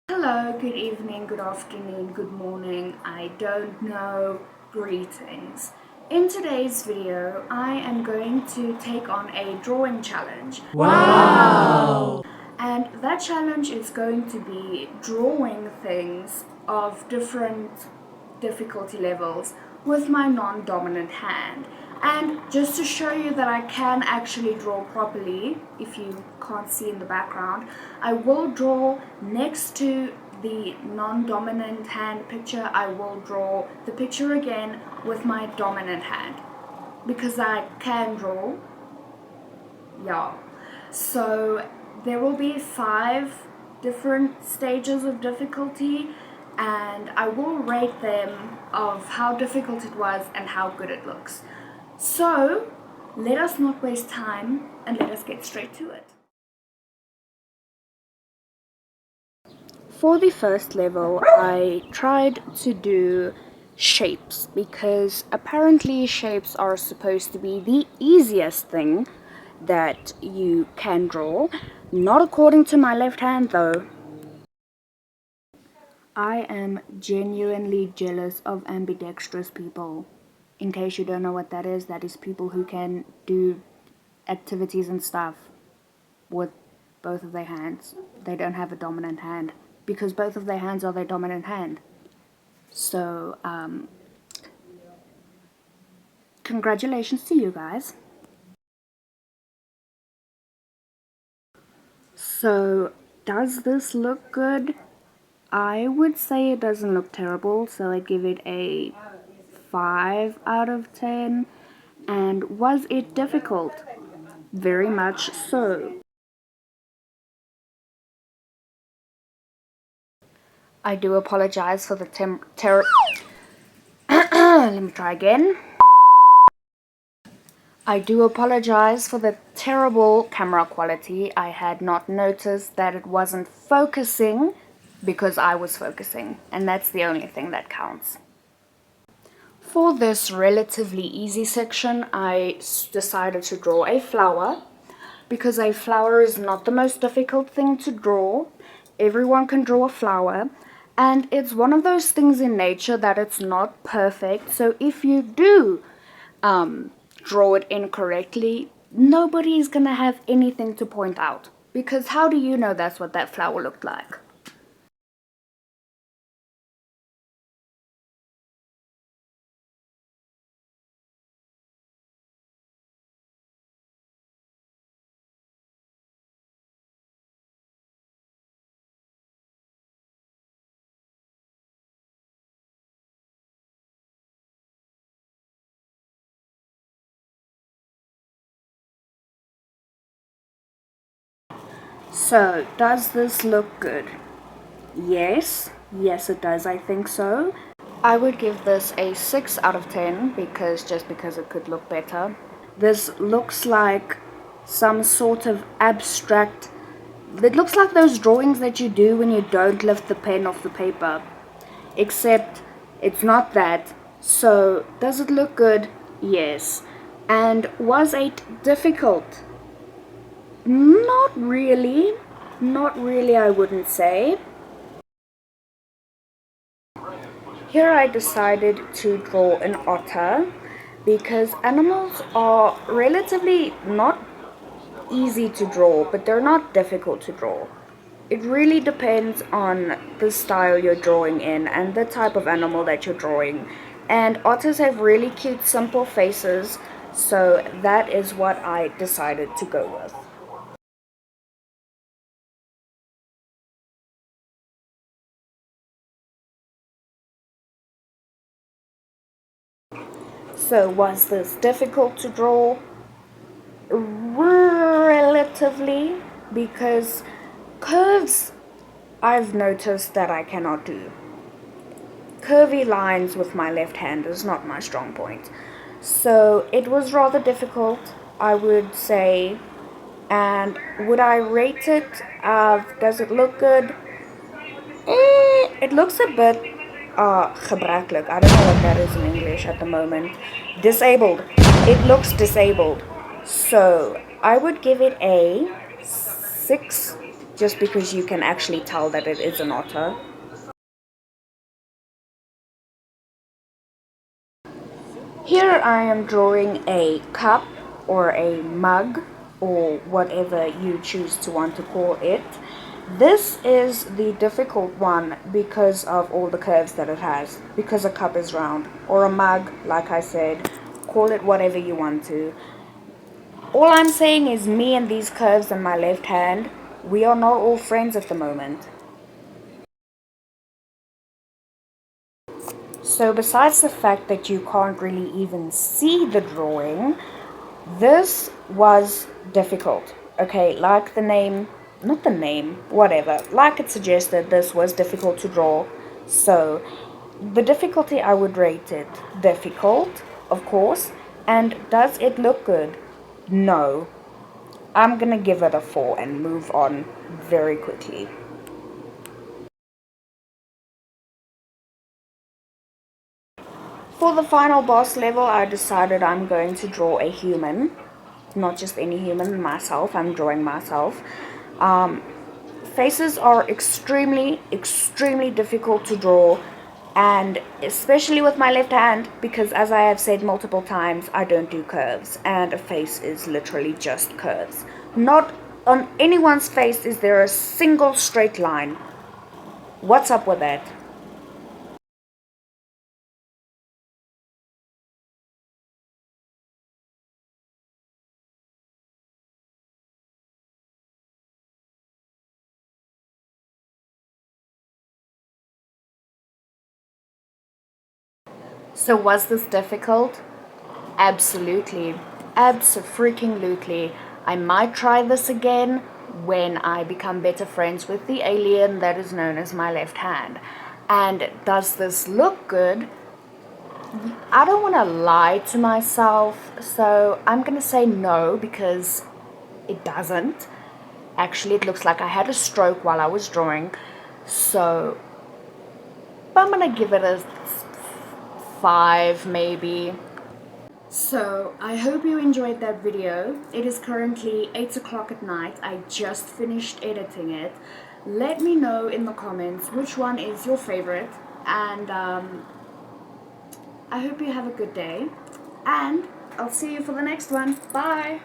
Hello, good evening, good afternoon, good morning, I don't know, greetings. In today's video, I am going to take on a drawing challenge. Wow! And that challenge is going to be drawing things of different difficulty levels with my non-dominant hand. And just to show you that I can actually draw properly, if you can't see in the background, I will draw next to the non-dominant hand picture, I will draw the picture again with my dominant hand. Because I can draw, yeah. So there will be 5 different stages of difficulty, and I will rate them of how difficult it was and how good it looks. So let us not waste time and let us get straight to it. For the first level, I tried to do shapes because apparently shapes are supposed to be the easiest thing that you can draw. Not according to my left hand though. I am genuinely jealous of ambidextrous people. In case you don't know what that is people who can do activities and stuff with both of their hands. They don't have a dominant hand because both of their hands are their dominant hand. So, congratulations to you guys. So, does this look good? I would say it doesn't look terrible, so I'd give it a 5 out of 10. And was it difficult? Very much so. I do apologize for the let me try again. I do apologize for the terrible camera quality. I had not noticed that it wasn't focusing because I was focusing, and that's the only thing that counts. For this relatively easy section, I decided to draw a flower because a flower is not the most difficult thing to draw. Everyone can draw a flower, and it's one of those things in nature that it's not perfect. So if you do draw it incorrectly, nobody is gonna have anything to point out, because how do you know that's what that flower looked like? So, does this look good? Yes, it does, I think so. I would give this a 6 out of 10 because it could look better. This looks like some sort of abstract. It looks like those drawings that you do when you don't lift the pen off the paper. Except it's not that. So, does it look good? Yes. And was it difficult? Not really. Not really, I wouldn't say. Here I decided to draw an otter because animals are relatively not easy to draw, but they're not difficult to draw. It really depends on the style you're drawing in and the type of animal that you're drawing. And otters have really cute, simple faces, so that is what I decided to go with. So was this difficult to draw? Relatively, because curves I've noticed that I cannot do. Curvy lines with my left hand is not my strong point. So it was rather difficult, I would say. And would I rate it? Does it look good? It looks a bit gebrekkelijk. I don't know what that is in English at the moment. Disabled. It looks disabled. So I would give it a 6 just because you can actually tell that it is an otter. Here I am drawing a cup or a mug or whatever you choose to want to call it. This is the difficult one because of all the curves that it has, because a cup is round, or a mug, like I said, call it whatever you want to. All I'm saying is me and these curves in my left hand, we are not all friends at the moment. So besides the fact that you can't really even see the drawing, this was difficult. Okay, like the name, not the name, whatever, like it suggested, this was difficult to draw. So the difficulty, I would rate it difficult, of course. And does it look good? No. I'm gonna give it a 4 and move on very quickly. For the final boss level, I decided I'm going to draw a human. Not just any human, myself. I'm drawing myself. Faces are extremely difficult to draw, and especially with my left hand, because as I have said multiple times, I don't do curves, and a face is literally just curves. Not on anyone's face is there a single straight line. What's up with that? So was this difficult? Absolutely. Abso-freaking-lutely. I might try this again when I become better friends with the alien that is known as my left hand. And does this look good? I don't want to lie to myself, so I'm going to say no because it doesn't. Actually, it looks like I had a stroke while I was drawing. So I'm going to give it a 5 maybe. So I hope you enjoyed that video. It is currently 8 o'clock at night. I just finished editing it. Let me know in the comments which one is your favorite, and I hope you have a good day, and I'll see you for the next one. Bye!